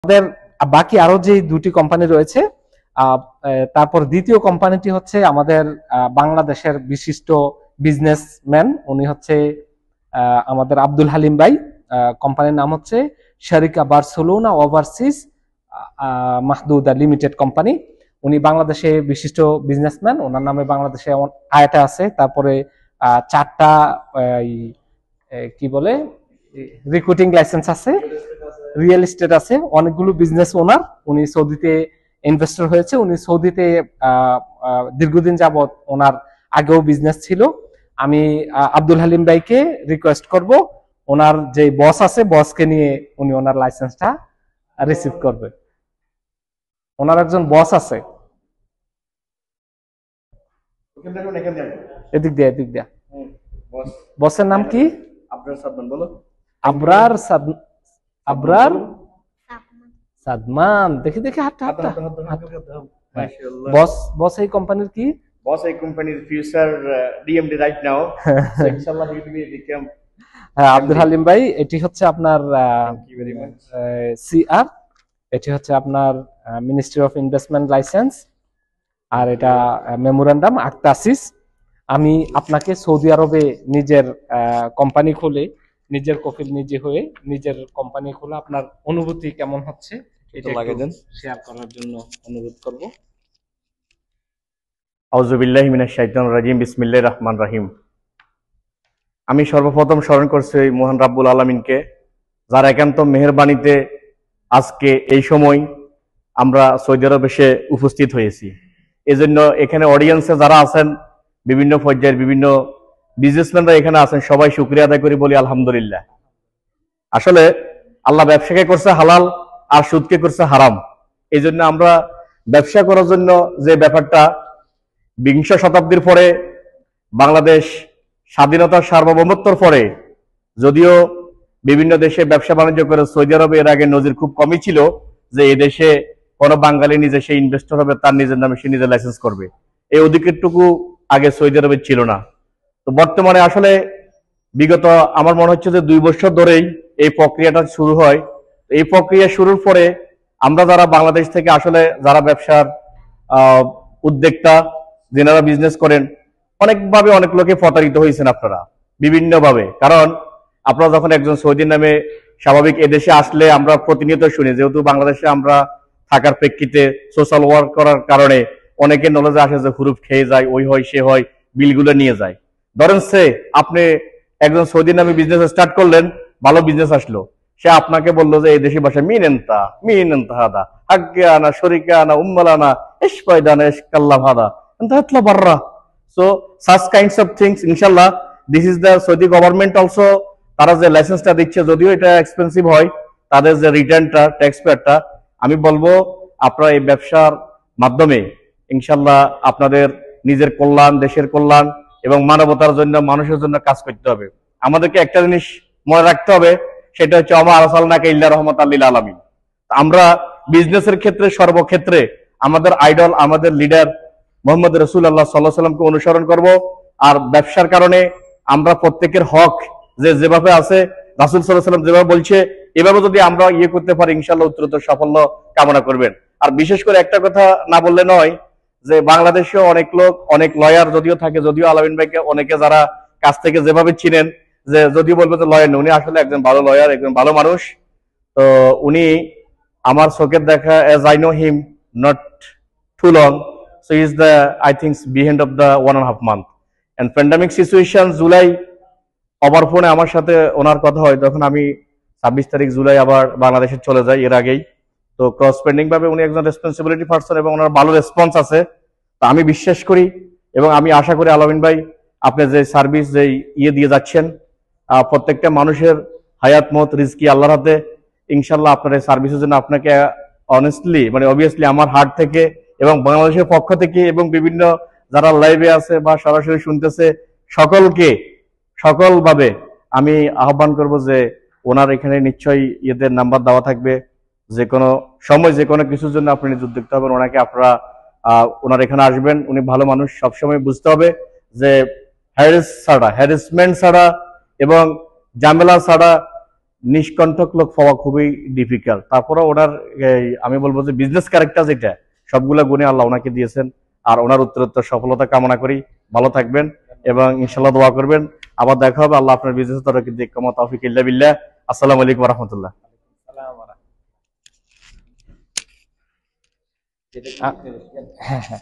আমাদের বাকি আরো যে দুটি কোম্পানি রয়েছে, তারপর দ্বিতীয় কোম্পানিটি হচ্ছে আমাদের বাংলাদেশের বিশিষ্ট বিজনেসম্যান, উনি হচ্ছে আমাদের আব্দুল হালিম ভাই। কোম্পানির নাম হচ্ছে শারিকা বার্সেলোনা ওভারসিজ মাহদুদা লিমিটেড কোম্পানি। উনি বাংলাদেশে বিশিষ্ট বিজনেসম্যান, ওনার নামে বাংলাদেশে আয়াটা আছে, তারপরে 4টা কি বলে রিক্রুটিং লাইসেন্স আছে, রিয়েল এস্টেট আছে, অনেকগুলো বিজনেস ওনার। উনি সৌদিতে ইনভেস্টর হয়েছে, উনি সৌদিতে দীর্ঘদিন যাবত ওনার আগেও বিজনেস ছিল। আমি আব্দুল হালিম ভাইকে রিকোয়েস্ট করব, ওনার যে বস আছে বসকে নিয়ে উনি ওনার লাইসেন্সটা রিসিভ করবে। ওনার একজন বস আছে, এদিক দিয়ে এদিক দিয়ে। বসের নাম কি? আবরার সাদমান। বলো। আবরার সাদমান। দেখি দেখি হাতটা হাতটা। বস এই কোম্পানির কি? বস এই কোম্পানির ফিউচার ডিএমডি রাইট নাও। ইনশাআল্লাহ হি উইল বিকাম। হ্যাঁ, আব্দুল হালিম ভাই, এটি হচ্ছে আপনার সিআর, এটি হচ্ছে আপনার মিনিস্ট্রি অফ ইনভেস্টমেন্ট লাইসেন্স, আর এটা মেমোরান্ডাম আকতাসিস। আমি আপনাকে সৌদি আরবে নিজের কোম্পানি খুলে, নিজের কফিল নিজে হয়ে নিজের কোম্পানি খোলা আপনার অনুভূতি কেমন হচ্ছে এটা শেয়ার করার জন্য অনুরোধ করব। আউযু বিল্লাহি মিনাশ শাইতানির রাজিম। বিসমিল্লাহির রহমানির রহিম। আমি সর্বপ্রথম স্মরণ করছি মহান রাব্বুল আলামিনকে, যার একান্ত মেহেরবানিতে আজকে এই সময় আমরা সৌদি আরবে এসে উপস্থিত হয়েছি। এজন্য এখানে অডিয়েন্সে যারা আছেন, বিভিন্ন পর্যায়ের বিভিন্ন বিজনেসম্যানরা এখানে আছেন, সবাই শুকরিয়া আদায় করি, বলি আলহামদুলিল্লাহ। আসলে আল্লাহ ব্যবসাকে করছে হালাল আর সুদকে করছে হারাম। এই জন্য আমরা ব্যবসা করার জন্য যে ব্যাপারটা, বিংশ শতাব্দীর পরে বাংলাদেশ স্বাধীনতার সার্বভৌমত্বর পরে যদিও বিভিন্ন দেশে ব্যবসা বাণিজ্য করে, সৌদি আরবে এর আগে নজির খুব কমই ছিল যে এই দেশে কোনো বাঙালি নিজে সে ইনভেস্টর হবে, তার নিজের নামে সে নিজের লাইসেন্স করবে, এই অধিকারটুকু আগে সৌদি আরবে ছিল না। তো বর্তমানে আসলে বিগত আমার মনে হচ্ছে যে 2 বছর ধরেই এই প্রক্রিয়াটা শুরু হয়। এই প্রক্রিয়া শুরুর পরে আমরা যারা বাংলাদেশ থেকে আসলে যারা ব্যবসার উদ্যোক্তা, যেনারা বিজনেস করেন, অনেকভাবে অনেক লোকে প্রতারিত হয়েছেন আপনারা বিভিন্নভাবে। কারণ আপনারা যখন একজন সৌদির নামে স্বাভাবিক এদেশে আসলে আমরা প্রতিনিয়ত শুনি, যেহেতু বাংলাদেশে আমরা থাকার প্রেক্ষিতে সোশ্যাল ওয়ার্ক করার কারণে অনেকের নলেজে আসে যে হুরুপ খেয়ে যায়, ওই হয় সে হয়, বিলগুলো নিয়ে যায়। ধরেন সে আপনি একজন সৌদির নামে বিজনেস স্টার্ট করলেন, ভালো বিজনেস আসলো, সে আপনাকে বললো যে এই দেশি ভাষায় মিনেন্তা হাদা হাগ্গে আনা শরিকা আনা উম্মালানা ইশপাইদানা ইশকাল্লাহ হাদা এন্তাতলা বাররা। So such kinds of things, ইনশাআল্লাহ this is the Saudi government also. তারা যে লাইসেন্সটা দিচ্ছে, যদিও এটা এক্সপেন্সিভ হয়, তাদের যে রিটার্নটা, ট্যাক্স পেয়ারটা, আমি বলবো আপনারা এই ব্যবসার মাধ্যমে ইনশাআল্লাহ আপনাদের নিজের কল্যাণ, দেশের কল্যাণ এবং মানবতার জন্য, মানুষের জন্য কাজ করতে হবে। আমাদেরকে একটা জিনিস মনে রাখতে হবে, সেটা হচ্ছে ওমা আরসালনাকা ইল্লা রাহমাতাল লিল আলামিন। আমরা বিজনেসের ক্ষেত্রে সর্বক্ষেত্রে আমাদের আইডল, আমাদের লিডার মুহাম্মদ রাসূলুল্লাহ সাল্লাল্লাহু আলাইহি ওয়াসাল্লামকে অনুসরণ করব। আর ব্যবসার কারণে আমরা প্রত্যেকের হক যেভাবে আছে, রাসূল সাল্লাল্লাহু আলাইহি ওয়াসাল্লাম যেভাবে বলছে, এভাবে যদি আমরা করতে পারি, ইনশাআল্লাহ উত্তরোত্তর সাফল্য কামনা করবেন। আর বিশেষ করে একটা কথা না বললে নয়, যে বাংলাদেশে অনেক লোক, অনেক লয়ার যদিও থাকে, যদিও আলামিন ভাইকে অনেকে যারা কাছ থেকে যেভাবে চিনেন, যে যদিও বলবে যে লয়ার, উনি আসলে একজন ভালো লয়ার, একজন ভালো মানুষ। তো উনি আমার চোখের দেখা, as I know him not too long, so he is the, I think, behind of the 1.5 month and pandemic situation July আবার ফোনে আমার সাথে ওনার কথা হয়, তখন আমি 26 তারিখ জুলাই আবার বাংলাদেশে চলে যাই। এর আগেই তো ক্রস পেন্ডিং ভাবে উনি একজন রেসপন্সিবিলিটি পারসন এবং ওনার ভালো রেসপন্স আছে। তো আমি বিশ্বাস করি এবং আমি আশা করি আলামিন ভাই, আপনি যে সার্ভিস, যে দিয়ে যাচ্ছেন, প্রত্যেকটা মানুষের হায়াত মত রিজকি আল্লাহর হাতে। ইনশাআল্লাহ আপনার এই সার্ভিসের জন্য আপনাকে অনেস্টলি, মানে অবভিয়াসলি আমার হার্ট থেকে এবং বাংলাদেশের পক্ষ থেকে এবং বিভিন্ন যারা লাইভে আছে বা সরাসরি শুনতেছে সকলকে সকলভাবে আমি আহ্বান করব যে ওনার এখানে নিশ্চয়ই এদের নাম্বার দেওয়া থাকবে, যে কোনো সময় যে কোনো কিছুর জন্য আপনি নিজ উদ্যোক্তা হবেন, ওনাকে আপনারা ওনার এখানে আসবেন। উনি ভালো মানুষ। সবসময় বুঝতে হবে যে হ্যারাসমেন্ট ছাড়া এবং ঝামেলা ছাড়া নিষ্কণ্ঠক লোক পাওয়া খুবই ডিফিকাল্ট। তারপরে ওনার আমি বলবো যে বিজনেস ক্যারেক্টার যেটা, সবগুলা গুণে আল্লাহ ওনাকে দিয়েছেন। আর ওনার উত্তরোত্তর সফলতা কামনা করি। ভালো থাকবেন এবং ইনশাল্লাহ দোয়া করবেন। আবার দেখা হবে। আল্লাহ আপনার বিজনেস তরফ থেকে কামা তৌফিক ইল্লা বিল্লাহ। আসসালামু আলাইকুম ওয়া রাহমাতুল্লাহ। হ্যাঁ হ্যাঁ।